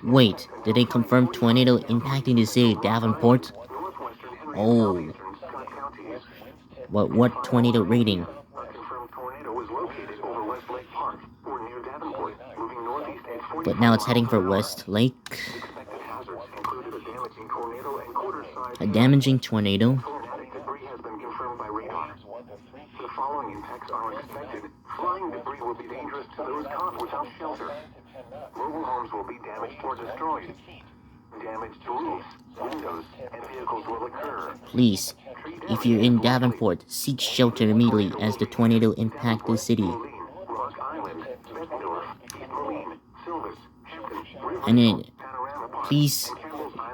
Wait, did they confirm tornado impacting the city of Davenport? Oh, what tornado rating? But now it's heading for West Lake. A damaging tornado. The following impacts are expected. Flying debris will be dangerous to those caught without shelter. Mobile homes will be damaged or destroyed. Damage to roofs, windows, and vehicles will occur. Please, if you're in Davenport, seek shelter immediately as the tornado impacts the city. And then, please,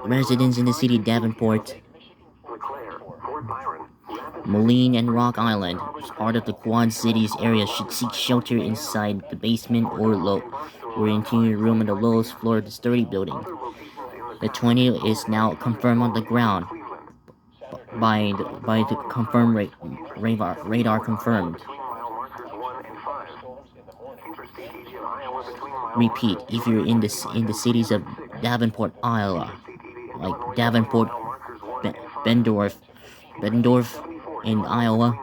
residents in the city of Davenport, Moline and Rock Island, as part of the Quad Cities area, should seek shelter inside the basement or interior room on the lowest floor of the sturdy building. The tornado is now confirmed on the ground by the confirmed radar confirmed. Repeat, if you're in the cities of Davenport, Iowa, like Davenport, Bendorf in Iowa,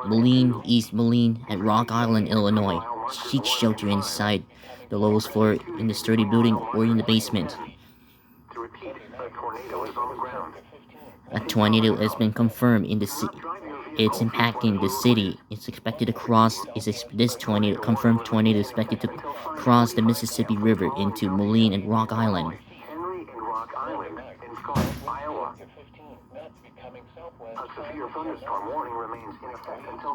Moline, East Moline, and Rock Island, Illinois, seek shelter inside the lowest floor in the sturdy building or in the basement. A tornado has been confirmed in the city. It's impacting the city. It's expected to cross. This tornado, confirmed tornado, is expected to cross the Mississippi River into Moline and Rock Island. A severe thunderstorm warning remains in effect until